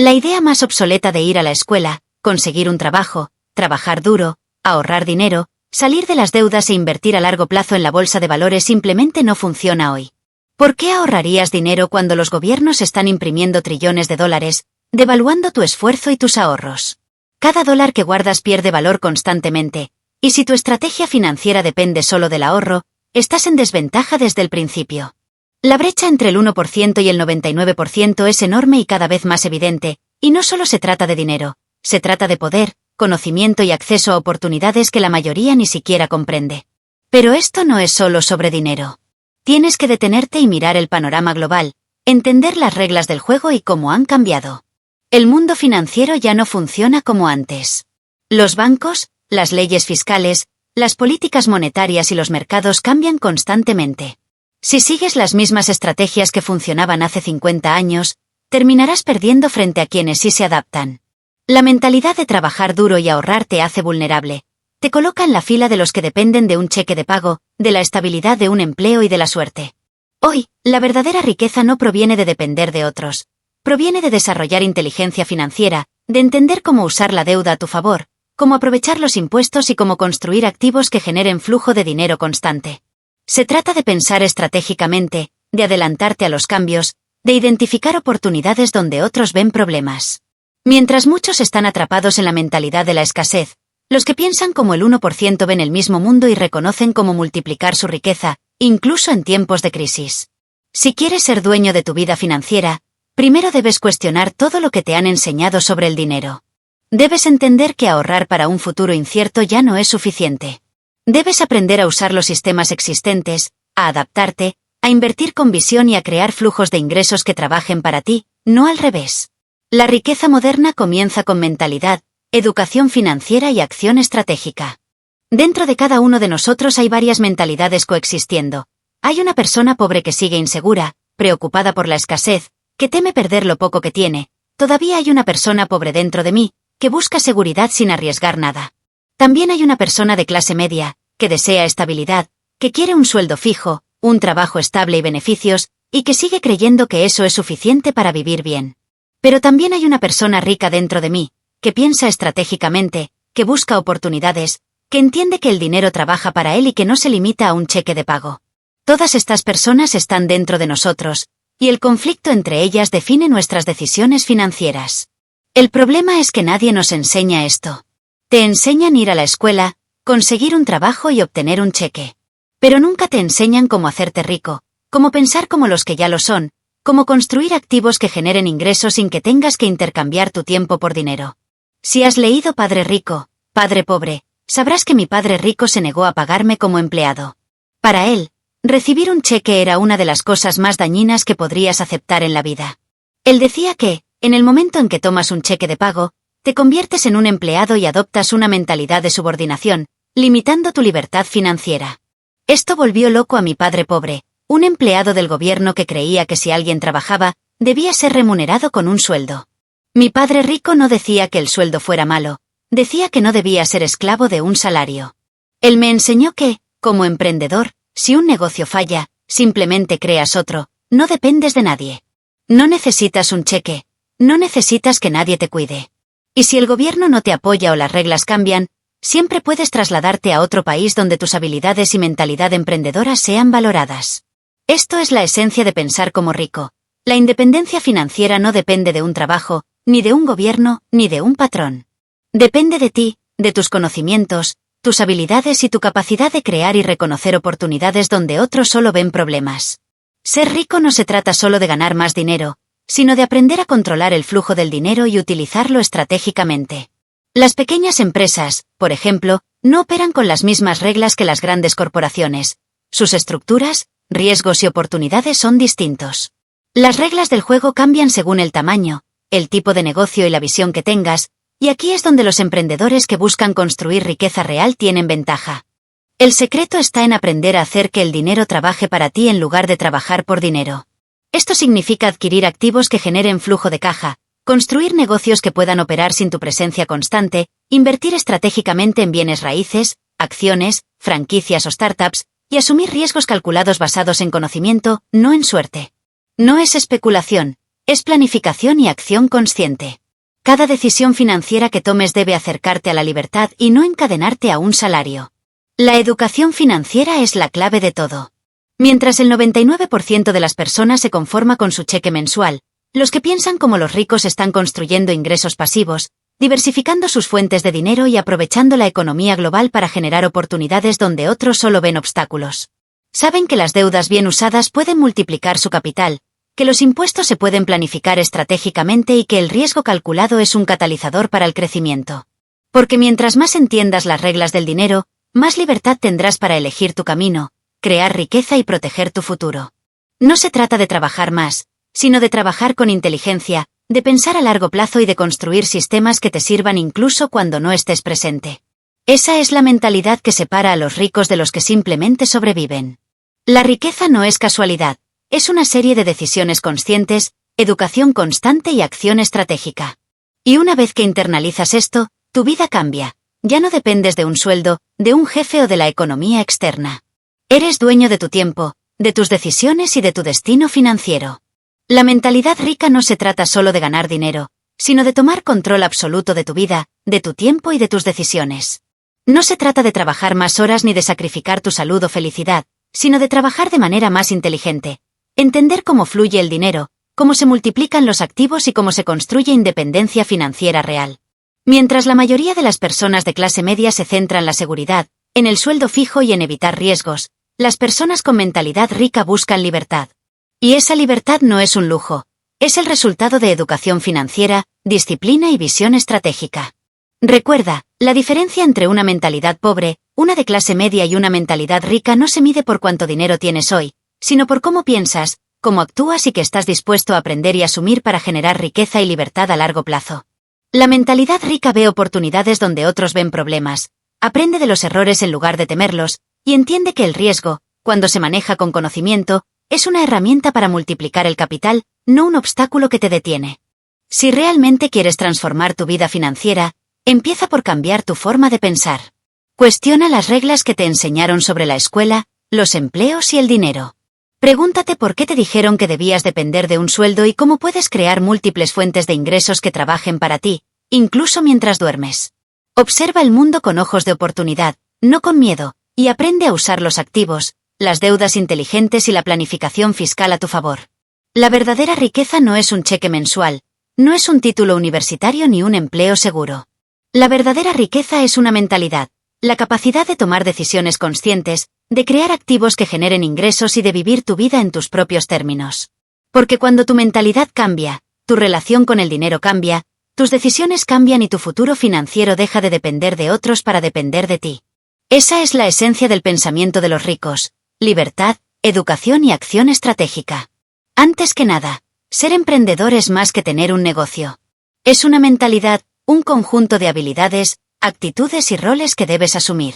La idea más obsoleta de ir a la escuela, conseguir un trabajo, trabajar duro, ahorrar dinero, salir de las deudas e invertir a largo plazo en la bolsa de valores simplemente no funciona hoy. ¿Por qué ahorrarías dinero cuando los gobiernos están imprimiendo trillones de dólares, devaluando tu esfuerzo y tus ahorros? Cada dólar que guardas pierde valor constantemente, y si tu estrategia financiera depende solo del ahorro, estás en desventaja desde el principio. La brecha entre el 1% y el 99% es enorme y cada vez más evidente, y no solo se trata de dinero, se trata de poder, conocimiento y acceso a oportunidades que la mayoría ni siquiera comprende. Pero esto no es solo sobre dinero. Tienes que detenerte y mirar el panorama global, entender las reglas del juego y cómo han cambiado. El mundo financiero ya no funciona como antes. Los bancos, las leyes fiscales, las políticas monetarias y los mercados cambian constantemente. Si sigues las mismas estrategias que funcionaban hace 50 años, terminarás perdiendo frente a quienes sí se adaptan. La mentalidad de trabajar duro y ahorrar te hace vulnerable. Te coloca en la fila de los que dependen de un cheque de pago, de la estabilidad de un empleo y de la suerte. Hoy, la verdadera riqueza no proviene de depender de otros. Proviene de desarrollar inteligencia financiera, de entender cómo usar la deuda a tu favor, cómo aprovechar los impuestos y cómo construir activos que generen flujo de dinero constante. Se trata de pensar estratégicamente, de adelantarte a los cambios, de identificar oportunidades donde otros ven problemas. Mientras muchos están atrapados en la mentalidad de la escasez, los que piensan como el 1% ven el mismo mundo y reconocen cómo multiplicar su riqueza, incluso en tiempos de crisis. Si quieres ser dueño de tu vida financiera, primero debes cuestionar todo lo que te han enseñado sobre el dinero. Debes entender que ahorrar para un futuro incierto ya no es suficiente. Debes aprender a usar los sistemas existentes, a adaptarte, a invertir con visión y a crear flujos de ingresos que trabajen para ti, no al revés. La riqueza moderna comienza con mentalidad, educación financiera y acción estratégica. Dentro de cada uno de nosotros hay varias mentalidades coexistiendo. Hay una persona pobre que sigue insegura, preocupada por la escasez, que teme perder lo poco que tiene. Todavía hay una persona pobre dentro de mí, que busca seguridad sin arriesgar nada. También hay una persona de clase media, que desea estabilidad, que quiere un sueldo fijo, un trabajo estable y beneficios, y que sigue creyendo que eso es suficiente para vivir bien. Pero también hay una persona rica dentro de mí, que piensa estratégicamente, que busca oportunidades, que entiende que el dinero trabaja para él y que no se limita a un cheque de pago. Todas estas personas están dentro de nosotros, y el conflicto entre ellas define nuestras decisiones financieras. El problema es que nadie nos enseña esto. Te enseñan ir a la escuela, conseguir un trabajo y obtener un cheque. Pero nunca te enseñan cómo hacerte rico, cómo pensar como los que ya lo son, cómo construir activos que generen ingresos sin que tengas que intercambiar tu tiempo por dinero. Si has leído Padre Rico, Padre Pobre, sabrás que mi padre rico se negó a pagarme como empleado. Para él, recibir un cheque era una de las cosas más dañinas que podrías aceptar en la vida. Él decía que, en el momento en que tomas un cheque de pago, te conviertes en un empleado y adoptas una mentalidad de subordinación, limitando tu libertad financiera. Esto volvió loco a mi padre pobre, un empleado del gobierno que creía que si alguien trabajaba, debía ser remunerado con un sueldo. Mi padre rico no decía que el sueldo fuera malo, decía que no debía ser esclavo de un salario. Él me enseñó que, como emprendedor, si un negocio falla, simplemente creas otro, no dependes de nadie. No necesitas un cheque, no necesitas que nadie te cuide. Y si el gobierno no te apoya o las reglas cambian, siempre puedes trasladarte a otro país donde tus habilidades y mentalidad emprendedora sean valoradas. Esto es la esencia de pensar como rico. La independencia financiera no depende de un trabajo, ni de un gobierno, ni de un patrón. Depende de ti, de tus conocimientos, tus habilidades y tu capacidad de crear y reconocer oportunidades donde otros solo ven problemas. Ser rico no se trata solo de ganar más dinero, sino de aprender a controlar el flujo del dinero y utilizarlo estratégicamente. Las pequeñas empresas, por ejemplo, no operan con las mismas reglas que las grandes corporaciones. Sus estructuras, riesgos y oportunidades son distintos. Las reglas del juego cambian según el tamaño, el tipo de negocio y la visión que tengas, y aquí es donde los emprendedores que buscan construir riqueza real tienen ventaja. El secreto está en aprender a hacer que el dinero trabaje para ti en lugar de trabajar por dinero. Esto significa adquirir activos que generen flujo de caja, construir negocios que puedan operar sin tu presencia constante, invertir estratégicamente en bienes raíces, acciones, franquicias o startups, y asumir riesgos calculados basados en conocimiento, no en suerte. No es especulación, Es planificación y acción consciente. Cada decisión financiera que tomes debe acercarte a la libertad y no encadenarte a un salario. La educación financiera es la clave de todo. Mientras el 99% de las personas se conforma con su cheque mensual, los que piensan como los ricos están construyendo ingresos pasivos, diversificando sus fuentes de dinero y aprovechando la economía global para generar oportunidades donde otros solo ven obstáculos. Saben que las deudas bien usadas pueden multiplicar su capital, que los impuestos se pueden planificar estratégicamente y que el riesgo calculado es un catalizador para el crecimiento. Porque mientras más entiendas las reglas del dinero, más libertad tendrás para elegir tu camino, crear riqueza y proteger tu futuro. No se trata de trabajar más, sino de trabajar con inteligencia, de pensar a largo plazo y de construir sistemas que te sirvan incluso cuando no estés presente. Esa es la mentalidad que separa a los ricos de los que simplemente sobreviven. La riqueza no es casualidad, es una serie de decisiones conscientes, educación constante y acción estratégica. Y una vez que internalizas esto, tu vida cambia. Ya no dependes de un sueldo, de un jefe o de la economía externa. Eres dueño de tu tiempo, de tus decisiones y de tu destino financiero. La mentalidad rica no se trata solo de ganar dinero, sino de tomar control absoluto de tu vida, de tu tiempo y de tus decisiones. No se trata de trabajar más horas ni de sacrificar tu salud o felicidad, sino de trabajar de manera más inteligente, entender cómo fluye el dinero, cómo se multiplican los activos y cómo se construye independencia financiera real. Mientras la mayoría de las personas de clase media se centra en la seguridad, en el sueldo fijo y en evitar riesgos, las personas con mentalidad rica buscan libertad. Y esa libertad no es un lujo, es el resultado de educación financiera, disciplina y visión estratégica. Recuerda, la diferencia entre una mentalidad pobre, una de clase media y una mentalidad rica no se mide por cuánto dinero tienes hoy, sino por cómo piensas, cómo actúas y qué estás dispuesto a aprender y asumir para generar riqueza y libertad a largo plazo. La mentalidad rica ve oportunidades donde otros ven problemas, aprende de los errores en lugar de temerlos, y entiende que el riesgo, cuando se maneja con conocimiento, es una herramienta para multiplicar el capital, no un obstáculo que te detiene. Si realmente quieres transformar tu vida financiera, empieza por cambiar tu forma de pensar. Cuestiona las reglas que te enseñaron sobre la escuela, los empleos y el dinero. Pregúntate por qué te dijeron que debías depender de un sueldo y cómo puedes crear múltiples fuentes de ingresos que trabajen para ti, incluso mientras duermes. Observa el mundo con ojos de oportunidad, no con miedo, y aprende a usar los activos, las deudas inteligentes y la planificación fiscal a tu favor. La verdadera riqueza no es un cheque mensual, no es un título universitario ni un empleo seguro. La verdadera riqueza es una mentalidad, la capacidad de tomar decisiones conscientes, de crear activos que generen ingresos y de vivir tu vida en tus propios términos. Porque cuando tu mentalidad cambia, tu relación con el dinero cambia, tus decisiones cambian y tu futuro financiero deja de depender de otros para depender de ti. Esa es la esencia del pensamiento de los ricos: libertad, educación y acción estratégica. Antes que nada, ser emprendedor es más que tener un negocio. Es una mentalidad, un conjunto de habilidades, actitudes y roles que debes asumir.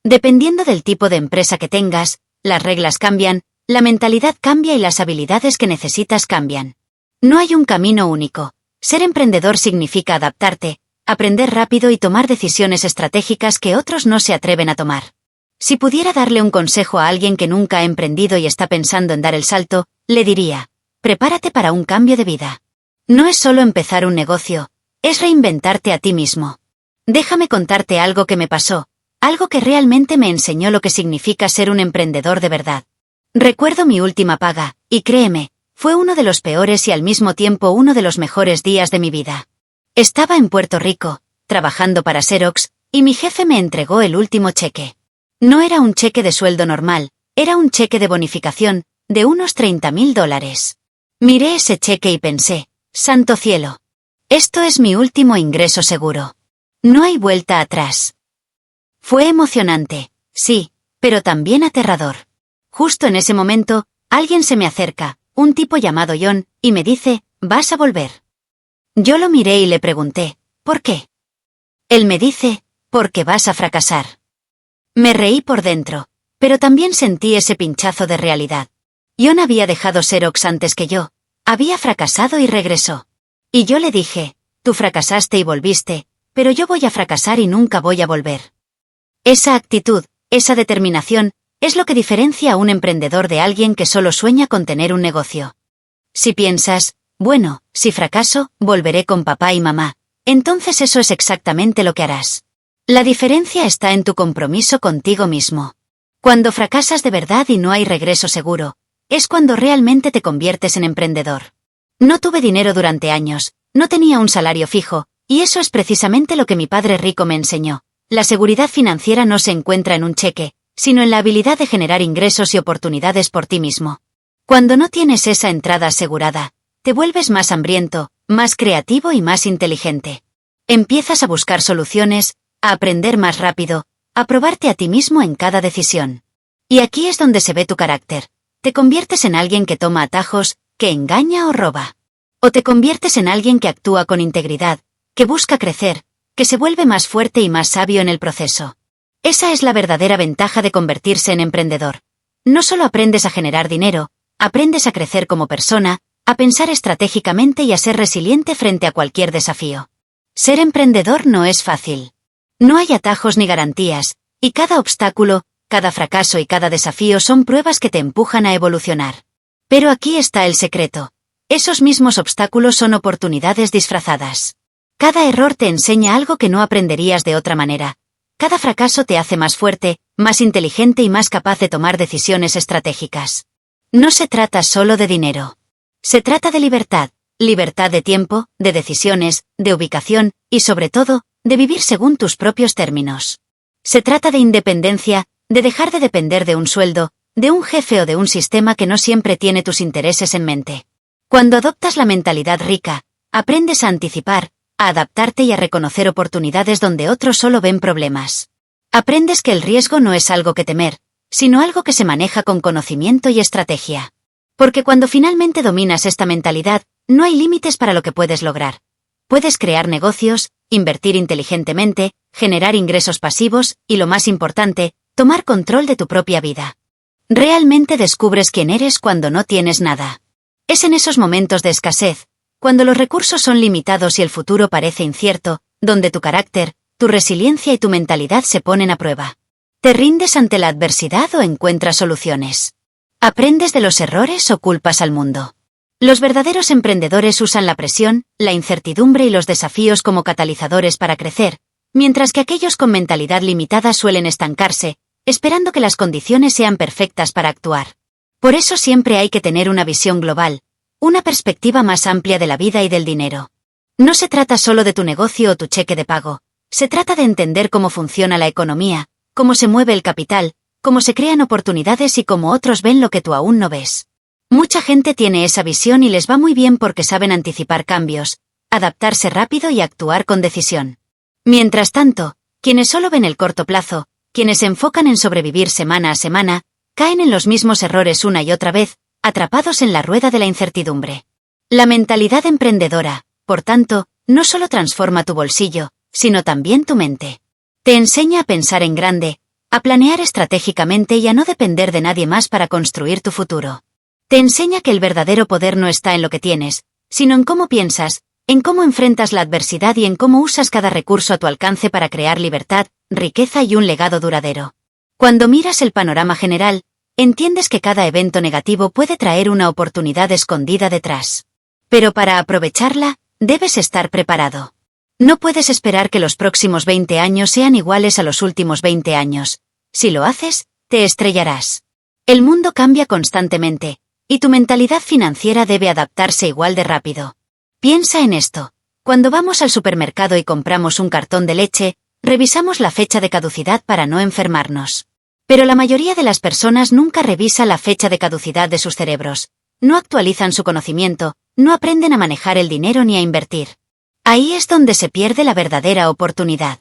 Dependiendo del tipo de empresa que tengas, las reglas cambian, la mentalidad cambia y las habilidades que necesitas cambian. No hay un camino único. Ser emprendedor significa adaptarte, aprender rápido y tomar decisiones estratégicas que otros no se atreven a tomar. Si pudiera darle un consejo a alguien que nunca ha emprendido y está pensando en dar el salto, le diría: prepárate para un cambio de vida. No es solo empezar un negocio, es reinventarte a ti mismo. Déjame contarte algo que me pasó, algo que realmente me enseñó lo que significa ser un emprendedor de verdad. Recuerdo mi última paga, y créeme, fue uno de los peores y al mismo tiempo uno de los mejores días de mi vida. Estaba en Puerto Rico, trabajando para Xerox, y mi jefe me entregó el último cheque. No era un cheque de sueldo normal, era un cheque de bonificación, de unos $30,000. Miré ese cheque y pensé: ¡santo cielo! Esto es mi último ingreso seguro. No hay vuelta atrás. Fue emocionante, sí, pero también aterrador. Justo en ese momento, alguien se me acerca, un tipo llamado John, y me dice: «¿Vas a volver?». Yo lo miré y le pregunté: «¿Por qué?». Él me dice: «Porque vas a fracasar». Me reí por dentro, pero también sentí ese pinchazo de realidad. John había dejado Xerox antes que yo, había fracasado y regresó. Y yo le dije: «Tú fracasaste y volviste, pero yo voy a fracasar y nunca voy a volver». Esa actitud, esa determinación, es lo que diferencia a un emprendedor de alguien que solo sueña con tener un negocio. Si piensas: Bueno, si fracaso, volveré con papá y mamá. Entonces eso es exactamente lo que harás. La diferencia está en tu compromiso contigo mismo. Cuando fracasas de verdad y no hay regreso seguro, es cuando realmente te conviertes en emprendedor. No tuve dinero durante años, no tenía un salario fijo, y eso es precisamente lo que mi padre rico me enseñó. La seguridad financiera no se encuentra en un cheque, sino en la habilidad de generar ingresos y oportunidades por ti mismo. Cuando no tienes esa entrada asegurada, te vuelves más hambriento, más creativo y más inteligente. Empiezas a buscar soluciones, a aprender más rápido, a probarte a ti mismo en cada decisión. Y aquí es donde se ve tu carácter. Te conviertes en alguien que toma atajos, que engaña o roba. O te conviertes en alguien que actúa con integridad, que busca crecer, que se vuelve más fuerte y más sabio en el proceso. Esa es la verdadera ventaja de convertirse en emprendedor. No solo aprendes a generar dinero, aprendes a crecer como persona, a pensar estratégicamente y a ser resiliente frente a cualquier desafío. Ser emprendedor no es fácil. No hay atajos ni garantías, y cada obstáculo, cada fracaso y cada desafío son pruebas que te empujan a evolucionar. Pero aquí está el secreto. Esos mismos obstáculos son oportunidades disfrazadas. Cada error te enseña algo que no aprenderías de otra manera. Cada fracaso te hace más fuerte, más inteligente y más capaz de tomar decisiones estratégicas. No se trata solo de dinero. Se trata de libertad. Libertad de tiempo, de decisiones, de ubicación, y sobre todo, de vivir según tus propios términos. Se trata de independencia, de dejar de depender de un sueldo, de un jefe o de un sistema que no siempre tiene tus intereses en mente. Cuando adoptas la mentalidad rica, aprendes a anticipar, a adaptarte y a reconocer oportunidades donde otros solo ven problemas. Aprendes que el riesgo no es algo que temer, sino algo que se maneja con conocimiento y estrategia. Porque cuando finalmente dominas esta mentalidad, no hay límites para lo que puedes lograr. Puedes crear negocios, invertir inteligentemente, generar ingresos pasivos y, lo más importante, tomar control de tu propia vida. Realmente descubres quién eres cuando no tienes nada. Es en esos momentos de escasez, cuando los recursos son limitados y el futuro parece incierto, donde tu carácter, tu resiliencia y tu mentalidad se ponen a prueba. ¿Te rindes ante la adversidad o encuentras soluciones? ¿Aprendes de los errores o culpas al mundo? Los verdaderos emprendedores usan la presión, la incertidumbre y los desafíos como catalizadores para crecer, mientras que aquellos con mentalidad limitada suelen estancarse, esperando que las condiciones sean perfectas para actuar. Por eso siempre hay que tener una visión global, una perspectiva más amplia de la vida y del dinero. No se trata solo de tu negocio o tu cheque de pago, se trata de entender cómo funciona la economía, cómo se mueve el capital, cómo se crean oportunidades y cómo otros ven lo que tú aún no ves. Mucha gente tiene esa visión y les va muy bien porque saben anticipar cambios, adaptarse rápido y actuar con decisión. Mientras tanto, quienes solo ven el corto plazo, quienes se enfocan en sobrevivir semana a semana, caen en los mismos errores una y otra vez, atrapados en la rueda de la incertidumbre. La mentalidad emprendedora, por tanto, no solo transforma tu bolsillo, sino también tu mente. Te enseña a pensar en grande, a planear estratégicamente y a no depender de nadie más para construir tu futuro. Te enseña que el verdadero poder no está en lo que tienes, sino en cómo piensas, en cómo enfrentas la adversidad y en cómo usas cada recurso a tu alcance para crear libertad, riqueza y un legado duradero. Cuando miras el panorama general, entiendes que cada evento negativo puede traer una oportunidad escondida detrás. Pero para aprovecharla, debes estar preparado. No puedes esperar que los próximos 20 años sean iguales a los últimos 20 años. Si lo haces, te estrellarás. El mundo cambia constantemente, y tu mentalidad financiera debe adaptarse igual de rápido. Piensa en esto. Cuando vamos al supermercado y compramos un cartón de leche, revisamos la fecha de caducidad para no enfermarnos. Pero la mayoría de las personas nunca revisa la fecha de caducidad de sus cerebros. No actualizan su conocimiento, no aprenden a manejar el dinero ni a invertir. Ahí es donde se pierde la verdadera oportunidad.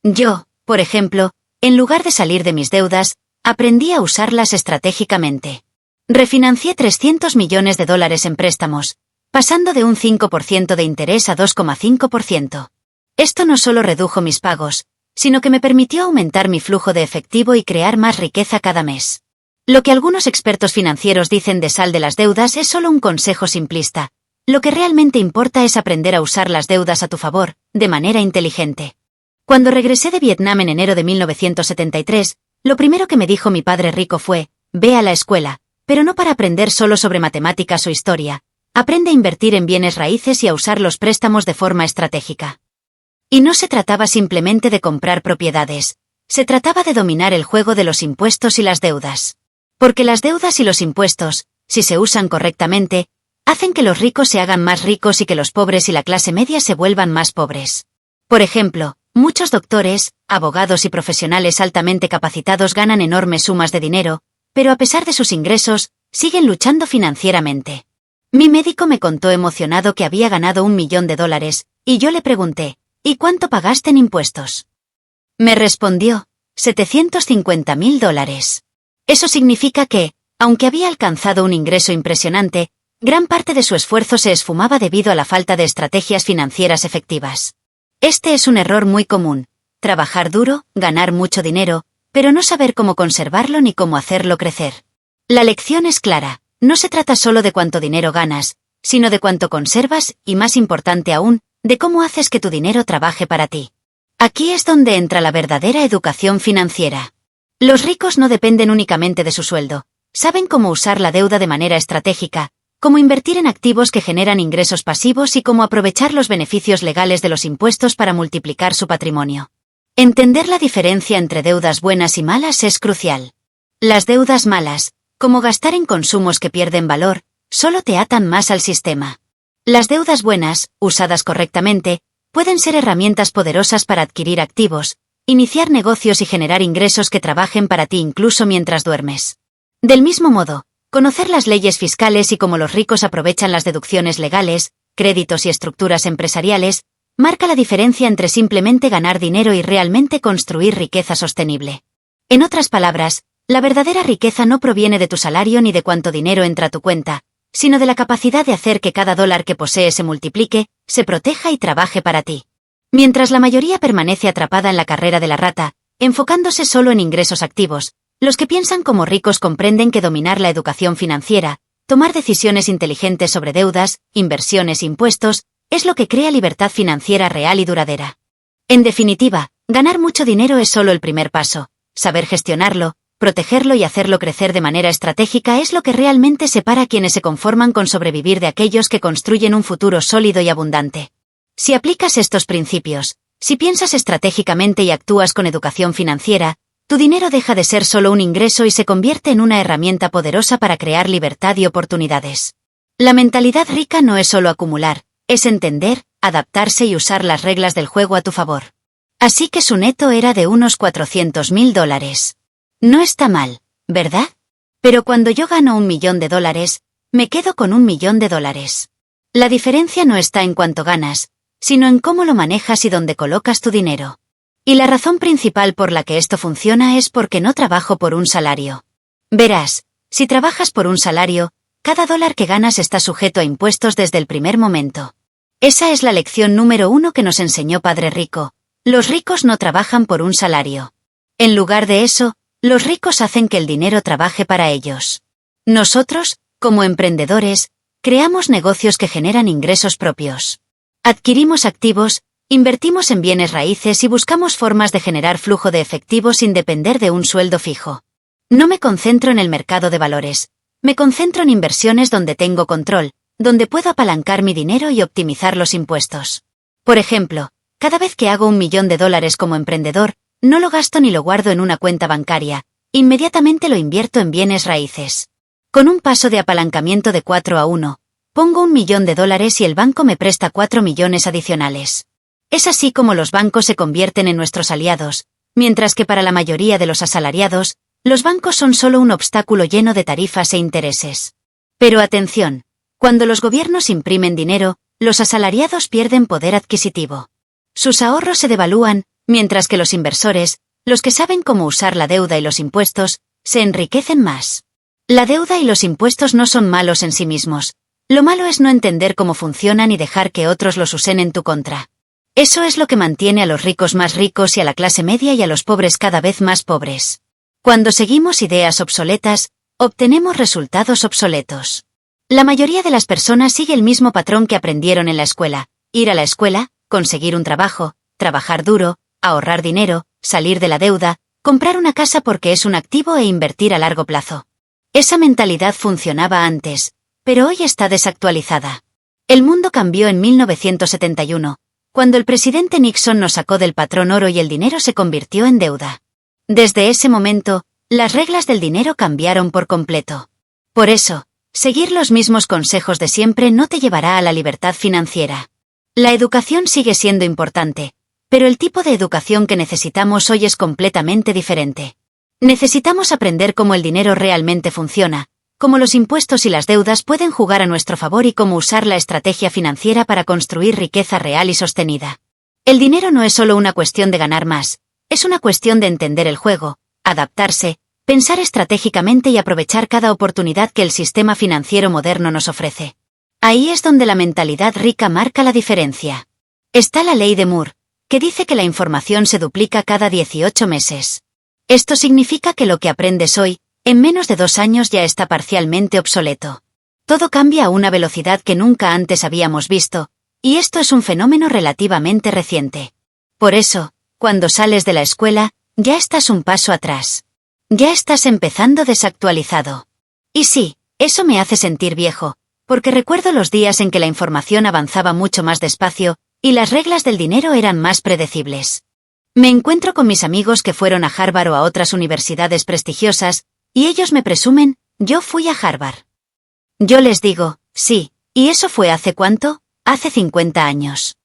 Yo, por ejemplo, en lugar de salir de mis deudas, aprendí a usarlas estratégicamente. Refinancié $300 millones en préstamos, pasando de un 5% de interés a 2,5%. Esto no solo redujo mis pagos, sino que me permitió aumentar mi flujo de efectivo y crear más riqueza cada mes. Lo que algunos expertos financieros dicen de sal de las deudas es solo un consejo simplista. Lo que realmente importa es aprender a usar las deudas a tu favor, de manera inteligente. Cuando regresé de Vietnam en enero de 1973, lo primero que me dijo mi padre rico fue, ve a la escuela, pero no para aprender solo sobre matemáticas o historia, aprende a invertir en bienes raíces y a usar los préstamos de forma estratégica. Y no se trataba simplemente de comprar propiedades, se trataba de dominar el juego de los impuestos y las deudas. Porque las deudas y los impuestos, si se usan correctamente, hacen que los ricos se hagan más ricos y que los pobres y la clase media se vuelvan más pobres. Por ejemplo, muchos doctores, abogados y profesionales altamente capacitados ganan enormes sumas de dinero, pero a pesar de sus ingresos, siguen luchando financieramente. Mi médico me contó emocionado que había ganado $1 millón, y yo le pregunté, ¿y cuánto pagaste en impuestos? Me respondió, $750.000. Eso significa que, aunque había alcanzado un ingreso impresionante, gran parte de su esfuerzo se esfumaba debido a la falta de estrategias financieras efectivas. Este es un error muy común: trabajar duro, ganar mucho dinero, pero no saber cómo conservarlo ni cómo hacerlo crecer. La lección es clara: no se trata solo de cuánto dinero ganas, sino de cuánto conservas y, más importante aún, de cómo haces que tu dinero trabaje para ti. Aquí es donde entra la verdadera educación financiera. Los ricos no dependen únicamente de su sueldo, saben cómo usar la deuda de manera estratégica, cómo invertir en activos que generan ingresos pasivos y cómo aprovechar los beneficios legales de los impuestos para multiplicar su patrimonio. Entender la diferencia entre deudas buenas y malas es crucial. Las deudas malas, como gastar en consumos que pierden valor, solo te atan más al sistema. Las deudas buenas, usadas correctamente, pueden ser herramientas poderosas para adquirir activos, iniciar negocios y generar ingresos que trabajen para ti incluso mientras duermes. Del mismo modo, conocer las leyes fiscales y cómo los ricos aprovechan las deducciones legales, créditos y estructuras empresariales, marca la diferencia entre simplemente ganar dinero y realmente construir riqueza sostenible. En otras palabras, la verdadera riqueza no proviene de tu salario ni de cuánto dinero entra a tu cuenta, sino de la capacidad de hacer que cada dólar que posees se multiplique, se proteja y trabaje para ti. Mientras la mayoría permanece atrapada en la carrera de la rata, enfocándose solo en ingresos activos, los que piensan como ricos comprenden que dominar la educación financiera, tomar decisiones inteligentes sobre deudas, inversiones e impuestos, es lo que crea libertad financiera real y duradera. En definitiva, ganar mucho dinero es solo el primer paso. Saber gestionarlo, protegerlo y hacerlo crecer de manera estratégica es lo que realmente separa a quienes se conforman con sobrevivir de aquellos que construyen un futuro sólido y abundante. Si aplicas estos principios, si piensas estratégicamente y actúas con educación financiera, tu dinero deja de ser solo un ingreso y se convierte en una herramienta poderosa para crear libertad y oportunidades. La mentalidad rica no es solo acumular, es entender, adaptarse y usar las reglas del juego a tu favor. Así que su neto era de unos $400.000. No está mal, ¿verdad? Pero cuando yo gano $1 millón, me quedo con $1 millón. La diferencia no está en cuánto ganas, sino en cómo lo manejas y dónde colocas tu dinero. Y la razón principal por la que esto funciona es porque no trabajo por un salario. Verás, si trabajas por un salario, cada dólar que ganas está sujeto a impuestos desde el primer momento. Esa es la lección número 1 que nos enseñó Padre Rico. Los ricos no trabajan por un salario. En lugar de eso, los ricos hacen que el dinero trabaje para ellos. Nosotros, como emprendedores, creamos negocios que generan ingresos propios. Adquirimos activos, invertimos en bienes raíces y buscamos formas de generar flujo de efectivo sin depender de un sueldo fijo. No me concentro en el mercado de valores. Me concentro en inversiones donde tengo control, donde puedo apalancar mi dinero y optimizar los impuestos. Por ejemplo, cada vez que hago $1 millón como emprendedor, no lo gasto ni lo guardo en una cuenta bancaria, inmediatamente lo invierto en bienes raíces. Con un paso de apalancamiento de 4-1, pongo $1 millón y el banco me presta 4 millones adicionales. Es así como los bancos se convierten en nuestros aliados, mientras que para la mayoría de los asalariados, los bancos son solo un obstáculo lleno de tarifas e intereses. Pero atención, cuando los gobiernos imprimen dinero, los asalariados pierden poder adquisitivo. Sus ahorros se devalúan, mientras que los inversores, los que saben cómo usar la deuda y los impuestos, se enriquecen más. La deuda y los impuestos no son malos en sí mismos. Lo malo es no entender cómo funcionan y dejar que otros los usen en tu contra. Eso es lo que mantiene a los ricos más ricos y a la clase media y a los pobres cada vez más pobres. Cuando seguimos ideas obsoletas, obtenemos resultados obsoletos. La mayoría de las personas sigue el mismo patrón que aprendieron en la escuela: ir a la escuela, conseguir un trabajo, trabajar duro, ahorrar dinero, salir de la deuda, comprar una casa porque es un activo e invertir a largo plazo. Esa mentalidad funcionaba antes, pero hoy está desactualizada. El mundo cambió en 1971, cuando el presidente Nixon nos sacó del patrón oro y el dinero se convirtió en deuda. Desde ese momento, las reglas del dinero cambiaron por completo. Por eso, seguir los mismos consejos de siempre no te llevará a la libertad financiera. La educación sigue siendo importante, pero el tipo de educación que necesitamos hoy es completamente diferente. Necesitamos aprender cómo el dinero realmente funciona, cómo los impuestos y las deudas pueden jugar a nuestro favor y cómo usar la estrategia financiera para construir riqueza real y sostenida. El dinero no es solo una cuestión de ganar más, es una cuestión de entender el juego, adaptarse, pensar estratégicamente y aprovechar cada oportunidad que el sistema financiero moderno nos ofrece. Ahí es donde la mentalidad rica marca la diferencia. Está la ley de Moore, que dice que la información se duplica cada 18 meses. Esto significa que lo que aprendes hoy, en menos de 2 años ya está parcialmente obsoleto. Todo cambia a una velocidad que nunca antes habíamos visto, y esto es un fenómeno relativamente reciente. Por eso, cuando sales de la escuela, ya estás un paso atrás. Ya estás empezando desactualizado. Y sí, eso me hace sentir viejo, porque recuerdo los días en que la información avanzaba mucho más despacio, y las reglas del dinero eran más predecibles. Me encuentro con mis amigos que fueron a Harvard o a otras universidades prestigiosas, y ellos me presumen, yo fui a Harvard. Yo les digo, sí, ¿y eso fue hace cuánto? Hace 50 años.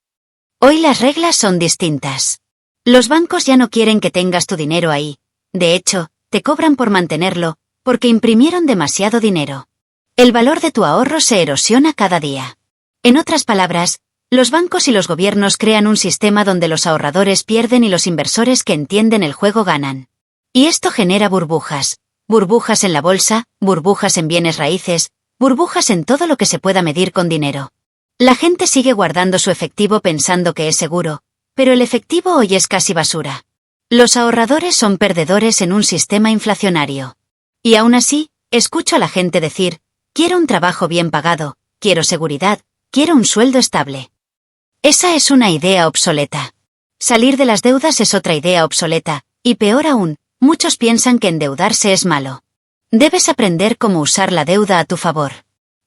Hoy las reglas son distintas. Los bancos ya no quieren que tengas tu dinero ahí. De hecho, te cobran por mantenerlo, porque imprimieron demasiado dinero. El valor de tu ahorro se erosiona cada día. En otras palabras, los bancos y los gobiernos crean un sistema donde los ahorradores pierden y los inversores que entienden el juego ganan. Y esto genera burbujas. Burbujas en la bolsa, burbujas en bienes raíces, burbujas en todo lo que se pueda medir con dinero. La gente sigue guardando su efectivo pensando que es seguro, pero el efectivo hoy es casi basura. Los ahorradores son perdedores en un sistema inflacionario. Y aún así, escucho a la gente decir, quiero un trabajo bien pagado, quiero seguridad, quiero un sueldo estable. Esa es una idea obsoleta. Salir de las deudas es otra idea obsoleta, y peor aún, muchos piensan que endeudarse es malo. Debes aprender cómo usar la deuda a tu favor.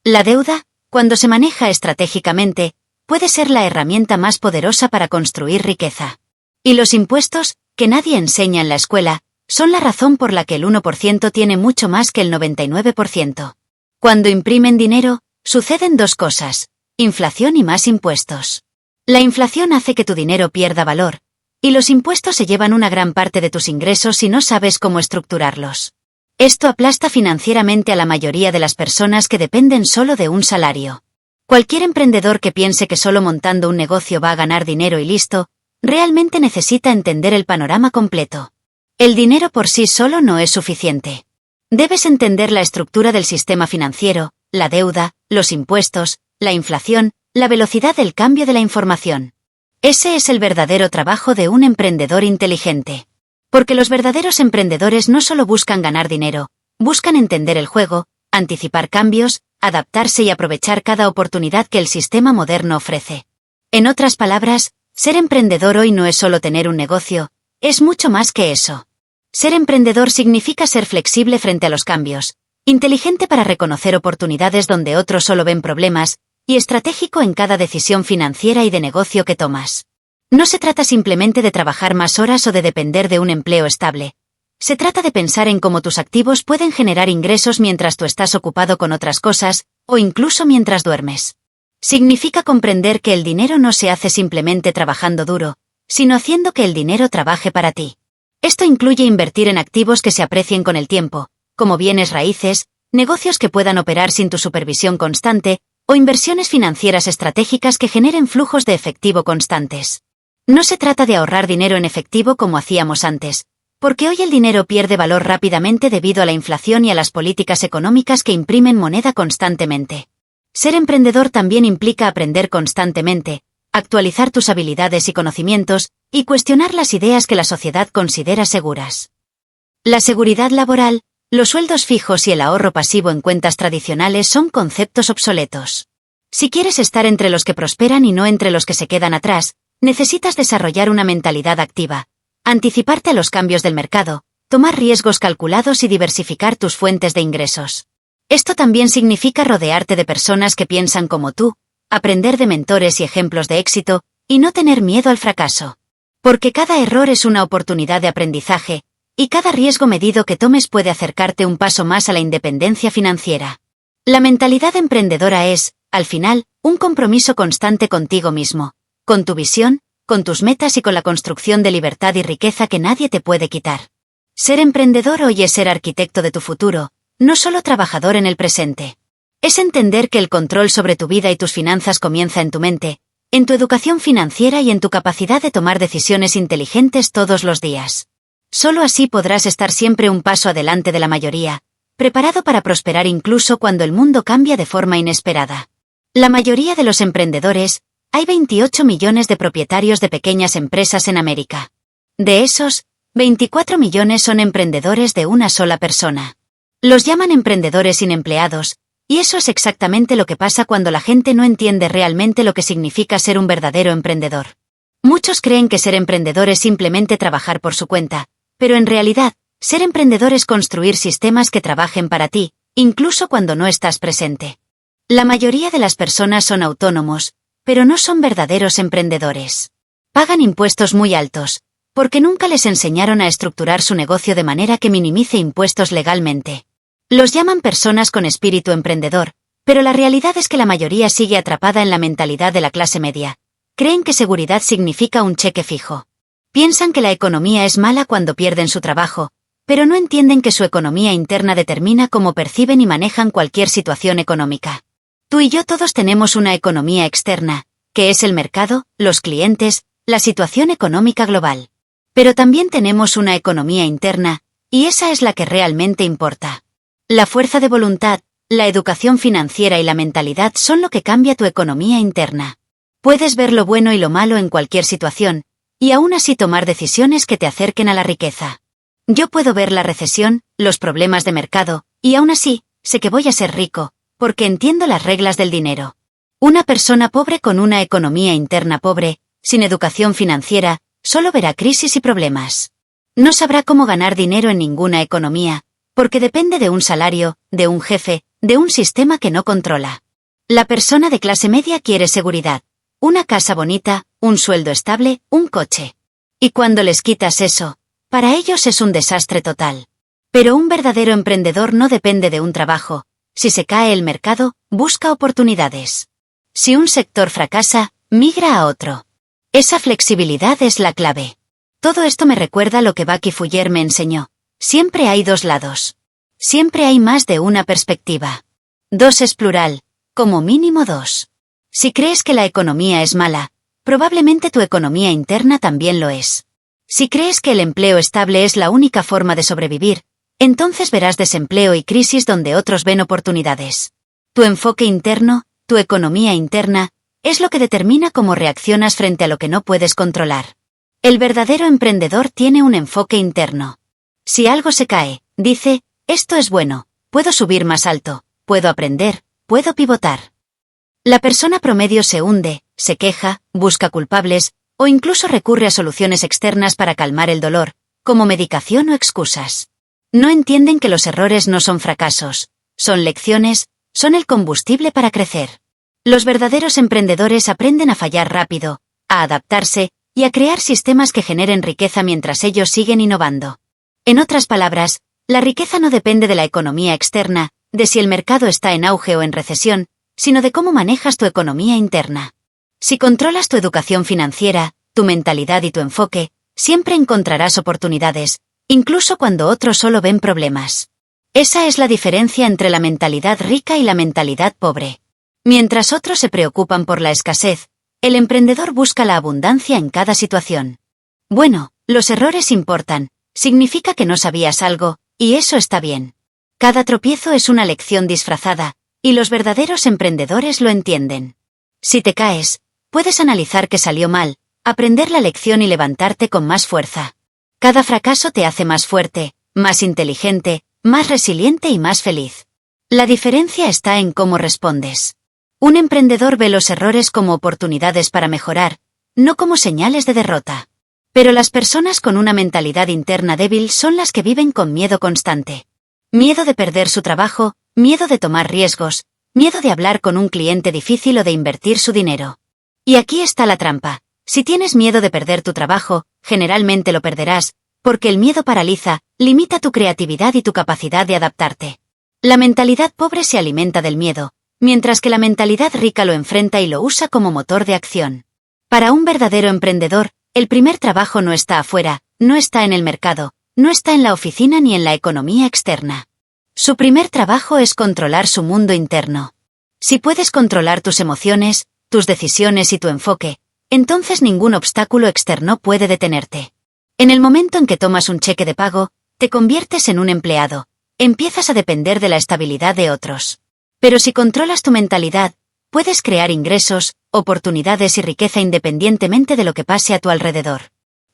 La deuda, cuando se maneja estratégicamente, puede ser la herramienta más poderosa para construir riqueza. Y los impuestos, que nadie enseña en la escuela, son la razón por la que el 1% tiene mucho más que el 99%. Cuando imprimen dinero, suceden 2 cosas, inflación y más impuestos. La inflación hace que tu dinero pierda valor, y los impuestos se llevan una gran parte de tus ingresos si no sabes cómo estructurarlos. Esto aplasta financieramente a la mayoría de las personas que dependen solo de un salario. Cualquier emprendedor que piense que solo montando un negocio va a ganar dinero y listo, realmente necesita entender el panorama completo. El dinero por sí solo no es suficiente. Debes entender la estructura del sistema financiero, la deuda, los impuestos, la inflación, la velocidad del cambio de la información. Ese es el verdadero trabajo de un emprendedor inteligente. Porque los verdaderos emprendedores no solo buscan ganar dinero, buscan entender el juego, anticipar cambios, adaptarse y aprovechar cada oportunidad que el sistema moderno ofrece. En otras palabras, ser emprendedor hoy no es solo tener un negocio, es mucho más que eso. Ser emprendedor significa ser flexible frente a los cambios, inteligente para reconocer oportunidades donde otros solo ven problemas, y estratégico en cada decisión financiera y de negocio que tomas. No se trata simplemente de trabajar más horas o de depender de un empleo estable. Se trata de pensar en cómo tus activos pueden generar ingresos mientras tú estás ocupado con otras cosas, o incluso mientras duermes. Significa comprender que el dinero no se hace simplemente trabajando duro, sino haciendo que el dinero trabaje para ti. Esto incluye invertir en activos que se aprecien con el tiempo, como bienes raíces, negocios que puedan operar sin tu supervisión constante, o inversiones financieras estratégicas que generen flujos de efectivo constantes. No se trata de ahorrar dinero en efectivo como hacíamos antes, porque hoy el dinero pierde valor rápidamente debido a la inflación y a las políticas económicas que imprimen moneda constantemente. Ser emprendedor también implica aprender constantemente, actualizar tus habilidades y conocimientos, y cuestionar las ideas que la sociedad considera seguras. La seguridad laboral, los sueldos fijos y el ahorro pasivo en cuentas tradicionales son conceptos obsoletos. Si quieres estar entre los que prosperan y no entre los que se quedan atrás, necesitas desarrollar una mentalidad activa, anticiparte a los cambios del mercado, tomar riesgos calculados y diversificar tus fuentes de ingresos. Esto también significa rodearte de personas que piensan como tú, aprender de mentores y ejemplos de éxito, y no tener miedo al fracaso. Porque cada error es una oportunidad de aprendizaje, y cada riesgo medido que tomes puede acercarte un paso más a la independencia financiera. La mentalidad emprendedora es, al final, un compromiso constante contigo mismo, con tu visión, con tus metas y con la construcción de libertad y riqueza que nadie te puede quitar. Ser emprendedor hoy es ser arquitecto de tu futuro, no solo trabajador en el presente. Es entender que el control sobre tu vida y tus finanzas comienza en tu mente, en tu educación financiera y en tu capacidad de tomar decisiones inteligentes todos los días. Solo así podrás estar siempre un paso adelante de la mayoría, preparado para prosperar incluso cuando el mundo cambia de forma inesperada. La mayoría de los emprendedores, hay 28 millones de propietarios de pequeñas empresas en América. De esos, 24 millones son emprendedores de una sola persona. Los llaman emprendedores sin empleados, y eso es exactamente lo que pasa cuando la gente no entiende realmente lo que significa ser un verdadero emprendedor. Muchos creen que ser emprendedor es simplemente trabajar por su cuenta, pero en realidad, ser emprendedor es construir sistemas que trabajen para ti, incluso cuando no estás presente. La mayoría de las personas son autónomos, pero no son verdaderos emprendedores. Pagan impuestos muy altos, porque nunca les enseñaron a estructurar su negocio de manera que minimice impuestos legalmente. Los llaman personas con espíritu emprendedor, pero la realidad es que la mayoría sigue atrapada en la mentalidad de la clase media. Creen que seguridad significa un cheque fijo. Piensan que la economía es mala cuando pierden su trabajo, pero no entienden que su economía interna determina cómo perciben y manejan cualquier situación económica. Tú y yo todos tenemos una economía externa, que es el mercado, los clientes, la situación económica global. Pero también tenemos una economía interna, y esa es la que realmente importa. La fuerza de voluntad, la educación financiera y la mentalidad son lo que cambia tu economía interna. Puedes ver lo bueno y lo malo en cualquier situación, y aún así tomar decisiones que te acerquen a la riqueza. Yo puedo ver la recesión, los problemas de mercado, y aún así, sé que voy a ser rico, porque entiendo las reglas del dinero. Una persona pobre con una economía interna pobre, sin educación financiera, solo verá crisis y problemas. No sabrá cómo ganar dinero en ninguna economía, porque depende de un salario, de un jefe, de un sistema que no controla. La persona de clase media quiere seguridad, una casa bonita, un sueldo estable, un coche. Y cuando les quitas eso, para ellos es un desastre total. Pero un verdadero emprendedor no depende de un trabajo. Si se cae el mercado, busca oportunidades. Si un sector fracasa, migra a otro. Esa flexibilidad es la clave. Todo esto me recuerda lo que Bucky Fuller me enseñó. Siempre hay dos lados. Siempre hay más de una perspectiva. Dos es plural, como mínimo dos. Si crees que la economía es mala, probablemente tu economía interna también lo es. Si crees que el empleo estable es la única forma de sobrevivir, entonces verás desempleo y crisis donde otros ven oportunidades. Tu enfoque interno, tu economía interna, es lo que determina cómo reaccionas frente a lo que no puedes controlar. El verdadero emprendedor tiene un enfoque interno. Si algo se cae, dice, esto es bueno, puedo subir más alto, puedo aprender, puedo pivotar. La persona promedio se hunde, se queja, busca culpables, o incluso recurre a soluciones externas para calmar el dolor, como medicación o excusas. No entienden que los errores no son fracasos, son lecciones, son el combustible para crecer. Los verdaderos emprendedores aprenden a fallar rápido, a adaptarse y a crear sistemas que generen riqueza mientras ellos siguen innovando. En otras palabras, la riqueza no depende de la economía externa, de si el mercado está en auge o en recesión, sino de cómo manejas tu economía interna. Si controlas tu educación financiera, tu mentalidad y tu enfoque, siempre encontrarás oportunidades, incluso cuando otros solo ven problemas. Esa es la diferencia entre la mentalidad rica y la mentalidad pobre. Mientras otros se preocupan por la escasez, el emprendedor busca la abundancia en cada situación. Bueno, los errores importan, significa que no sabías algo, y eso está bien. Cada tropiezo es una lección disfrazada, y los verdaderos emprendedores lo entienden. Si te caes, puedes analizar qué salió mal, aprender la lección y levantarte con más fuerza. Cada fracaso te hace más fuerte, más inteligente, más resiliente y más feliz. La diferencia está en cómo respondes. Un emprendedor ve los errores como oportunidades para mejorar, no como señales de derrota. Pero las personas con una mentalidad interna débil son las que viven con miedo constante. Miedo de perder su trabajo, miedo de tomar riesgos, miedo de hablar con un cliente difícil o de invertir su dinero. Y aquí está la trampa. Si tienes miedo de perder tu trabajo, generalmente lo perderás, porque el miedo paraliza, limita tu creatividad y tu capacidad de adaptarte. La mentalidad pobre se alimenta del miedo, mientras que la mentalidad rica lo enfrenta y lo usa como motor de acción. Para un verdadero emprendedor, el primer trabajo no está afuera, no está en el mercado, no está en la oficina ni en la economía externa. Su primer trabajo es controlar su mundo interno. Si puedes controlar tus emociones, tus decisiones y tu enfoque, entonces ningún obstáculo externo puede detenerte. En el momento en que tomas un cheque de pago, te conviertes en un empleado, empiezas a depender de la estabilidad de otros. Pero si controlas tu mentalidad, puedes crear ingresos, oportunidades y riqueza independientemente de lo que pase a tu alrededor.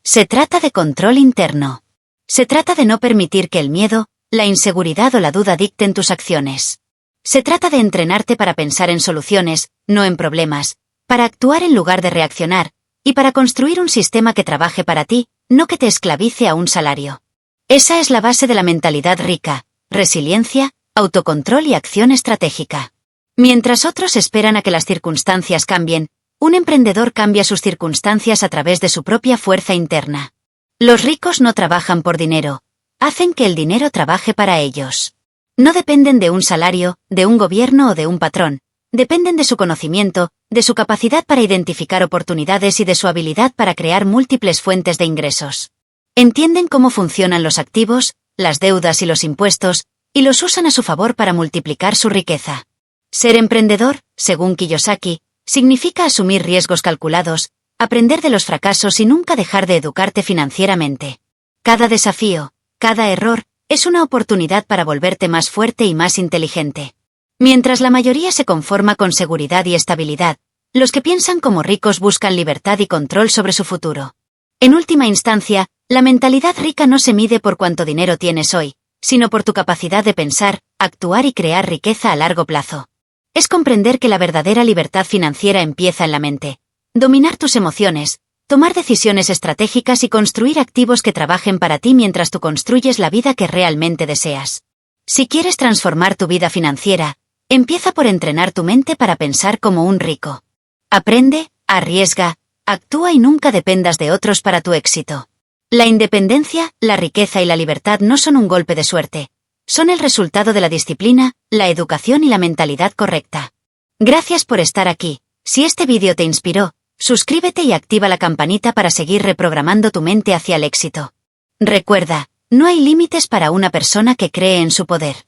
Se trata de control interno. Se trata de no permitir que el miedo, la inseguridad o la duda dicten tus acciones. Se trata de entrenarte para pensar en soluciones, no en problemas, para actuar en lugar de reaccionar, y para construir un sistema que trabaje para ti, no que te esclavice a un salario. Esa es la base de la mentalidad rica: resiliencia, autocontrol y acción estratégica. Mientras otros esperan a que las circunstancias cambien, un emprendedor cambia sus circunstancias a través de su propia fuerza interna. Los ricos no trabajan por dinero, hacen que el dinero trabaje para ellos. No dependen de un salario, de un gobierno o de un patrón, dependen de su conocimiento, de su capacidad para identificar oportunidades y de su habilidad para crear múltiples fuentes de ingresos. Entienden cómo funcionan los activos, las deudas y los impuestos, y los usan a su favor para multiplicar su riqueza. Ser emprendedor, según Kiyosaki, significa asumir riesgos calculados, aprender de los fracasos y nunca dejar de educarte financieramente. Cada desafío, cada error, es una oportunidad para volverte más fuerte y más inteligente. Mientras la mayoría se conforma con seguridad y estabilidad, los que piensan como ricos buscan libertad y control sobre su futuro. En última instancia, la mentalidad rica no se mide por cuánto dinero tienes hoy, sino por tu capacidad de pensar, actuar y crear riqueza a largo plazo. Es comprender que la verdadera libertad financiera empieza en la mente. Dominar tus emociones, tomar decisiones estratégicas y construir activos que trabajen para ti mientras tú construyes la vida que realmente deseas. Si quieres transformar tu vida financiera, empieza por entrenar tu mente para pensar como un rico. Aprende, arriesga, actúa y nunca dependas de otros para tu éxito. La independencia, la riqueza y la libertad no son un golpe de suerte. Son el resultado de la disciplina, la educación y la mentalidad correcta. Gracias por estar aquí. Si este vídeo te inspiró, suscríbete y activa la campanita para seguir reprogramando tu mente hacia el éxito. Recuerda, no hay límites para una persona que cree en su poder.